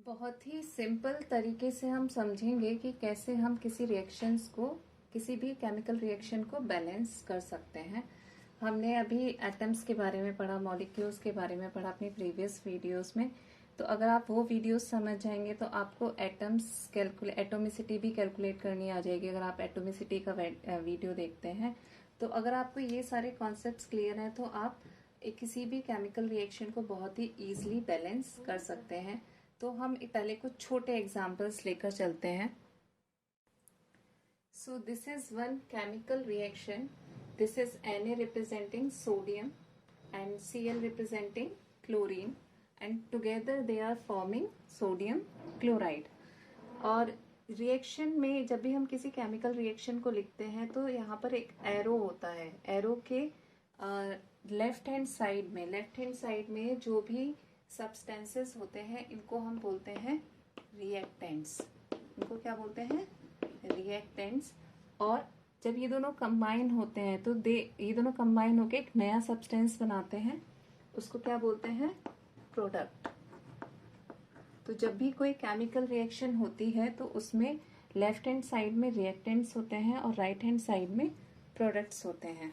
बहुत ही सिंपल तरीके से हम समझेंगे कि कैसे हम किसी रिएक्शंस को, किसी भी केमिकल रिएक्शन को बैलेंस कर सकते हैं। हमने अभी एटम्स के बारे में पढ़ा, मॉलिक्यूल्स के बारे में पढ़ा अपनी प्रीवियस वीडियोस में। तो अगर आप वो वीडियोस समझ जाएंगे तो आपको एटोमिसिटी भी कैलकुलेट करनी आ जाएगी अगर आप एटोमिसिटी का वीडियो देखते हैं। तो अगर आपको ये सारे कॉन्सेप्ट्स क्लियर हैं तो आप किसी भी केमिकल रिएक्शन को बहुत ही ईजिली बैलेंस कर सकते हैं। तो हम पहले कुछ छोटे एग्जाम्पल्स लेकर चलते हैं। So this is one chemical reaction. This is Na representing sodium and Cl representing chlorine, and together they are forming sodium chloride. और रिएक्शन में जब भी हम किसी केमिकल रिएक्शन को लिखते हैं तो यहाँ पर एक एरो होता है। एरो के लेफ्ट हैंड साइड में जो भी सब्सटेंसेस होते हैं इनको हम बोलते हैं रिएक्टेंट्स। इनको क्या बोलते हैं? रिएक्टेंट्स। और जब ये दोनों कंबाइन होते हैं तो ये दोनों कंबाइन होकर एक नया सब्सटेंस बनाते हैं, उसको क्या बोलते हैं? प्रोडक्ट। तो जब भी कोई केमिकल रिएक्शन होती है तो उसमें लेफ्ट हैंड साइड में रिएक्टेंट्स होते हैं और राइट हैंड साइड में प्रोडक्ट्स होते हैं।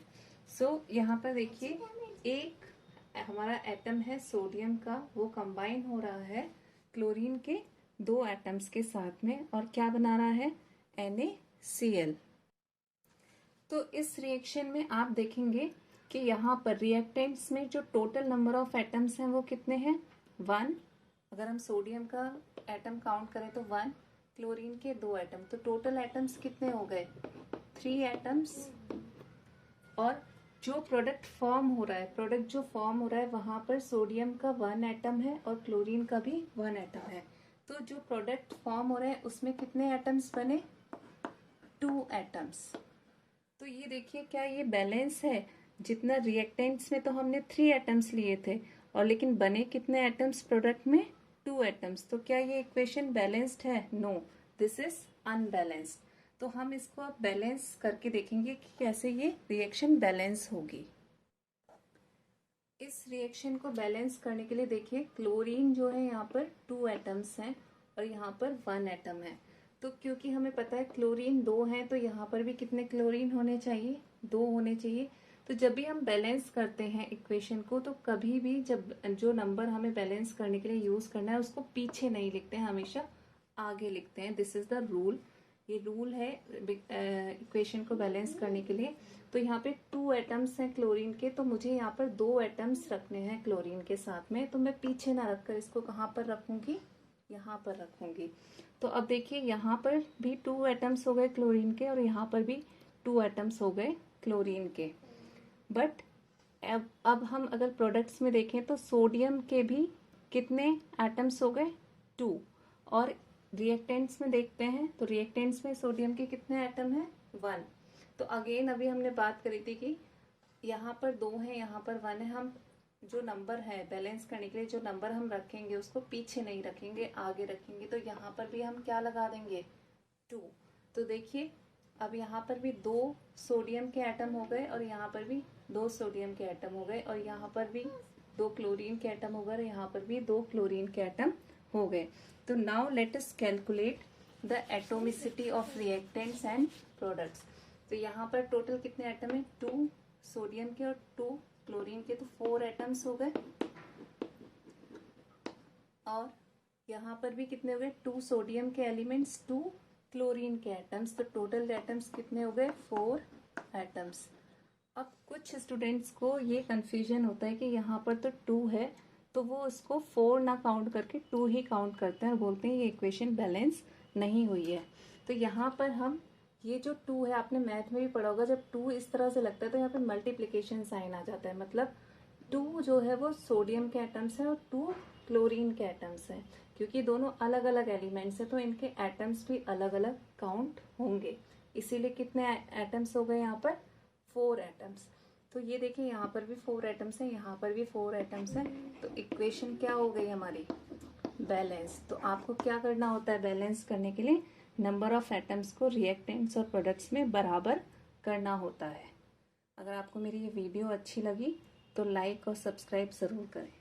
सो यहाँ पर देखिए, एक हमारा एटम है सोडियम का, वो कंबाइन हो रहा है क्लोरीन के दो एटम्स के साथ में और क्या बना रहा है? NaCl। तो इस रिएक्शन में आप देखेंगे कि यहाँ पर रिएक्टेंट्स में जो टोटल नंबर ऑफ एटम्स हैं वो कितने हैं? 1। अगर हम सोडियम का एटम काउंट करें तो 1, क्लोरीन के 2 एटम, तो टोटल एटम्स कितने हो गए? 3 एटम्स। और जो प्रोडक्ट फॉर्म हो रहा है, वहां पर सोडियम का 1 एटम है और क्लोरीन का भी 1 एटम है। तो जो प्रोडक्ट फॉर्म हो रहा है उसमें कितने एटम्स बने? 2 एटम्स। तो ये देखिए, क्या ये बैलेंस है? जितना रिएक्टेंट्स में तो हमने 3 एटम्स लिए थे और लेकिन बने कितने एटम्स प्रोडक्ट में? 2 एटम्स। तो क्या ये इक्वेशन बैलेंस्ड है? No, this is unbalanced. तो हम इसको अब बैलेंस करके देखेंगे कि कैसे ये रिएक्शन बैलेंस होगी। इस रिएक्शन को बैलेंस करने के लिए देखिए, क्लोरीन जो है यहाँ पर 2 एटम्स हैं और यहाँ पर 1 एटम है। तो क्योंकि हमें पता है क्लोरीन 2 है तो यहाँ पर भी कितने क्लोरीन होने चाहिए? 2 होने चाहिए। तो जब भी हम बैलेंस करते हैं इक्वेशन को तो कभी भी जब जो नंबर हमें बैलेंस करने के लिए यूज करना है उसको पीछे नहीं लिखते हैं, हमेशा आगे लिखते हैं। This is the rule. ये रूल है इक्वेशन को बैलेंस करने के लिए। तो यहाँ पे 2 एटम्स हैं क्लोरीन के, तो मुझे यहाँ पर 2 एटम्स रखने हैं क्लोरीन के साथ में। तो मैं पीछे ना रखकर इसको कहाँ पर रखूंगी? यहाँ पर रखूंगी। तो अब देखिए, यहाँ पर भी 2 एटम्स हो गए क्लोरीन के और यहाँ पर भी 2 एटम्स हो गए क्लोरीन के। बट अब हम अगर प्रोडक्ट्स में देखें तो सोडियम के भी कितने एटम्स हो गए? 2। और रिएक्टेंट्स में देखते हैं तो रिएक्टेंट्स में सोडियम के कितने एटम हैं? 1। तो अगेन अभी हमने बात करी थी कि यहाँ पर 2 है, यहाँ पर 1 है। हम जो नंबर है बैलेंस करने के लिए जो नंबर हम रखेंगे उसको पीछे नहीं रखेंगे, आगे रखेंगे। तो यहाँ पर भी हम क्या लगा देंगे? 2। तो देखिए, अब यहाँ पर भी 2 सोडियम के एटम हो गए और यहाँ पर भी 2 सोडियम के एटम हो गए और यहाँ पर भी 2 क्लोरीन के एटम हो गए और यहाँ पर भी 2 क्लोरीन के एटम हो गए। तो now let us calculate the atomicity of reactants and products. तो यहाँ पर टोटल कितने एटम है? 2 सोडियम के और 2 क्लोरीन के, तो 4 एटम्स हो गए। और यहाँ पर भी कितने हो गए? 2 सोडियम के एलिमेंट्स, 2 क्लोरीन के एटम्स, तो टोटल एटम्स कितने हो गए? 4 एटम्स। अब कुछ स्टूडेंट्स को ये कंफ्यूजन होता है कि यहाँ पर तो 2 है तो वो इसको 4 ना काउंट करके 2 ही काउंट करते हैं और बोलते हैं ये इक्वेशन बैलेंस नहीं हुई है। तो यहाँ पर हम ये जो 2 है, आपने मैथ में भी पढ़ा होगा, जब 2 इस तरह से लगता है तो यहाँ पे मल्टीप्लिकेशन साइन आ जाता है। मतलब 2 जो है वो सोडियम के एटम्स है और 2 क्लोरीन के एटम्स है। क्योंकि दोनों अलग अलग एलिमेंट्स है तो इनके एटम्स भी अलग अलग काउंट होंगे। इसीलिए कितने एटम्स हो गए यहाँ पर? 4 एटम्स। तो ये देखिए, यहाँ पर भी 4 एटम्स हैं, यहाँ पर भी 4 एटम्स हैं। तो इक्वेशन क्या हो गई हमारी? बैलेंस। तो आपको क्या करना होता है बैलेंस करने के लिए? नंबर ऑफ एटम्स को रिएक्टेंट्स और प्रोडक्ट्स में बराबर करना होता है। अगर आपको मेरी ये वीडियो अच्छी लगी तो लाइक और सब्सक्राइब ज़रूर करें।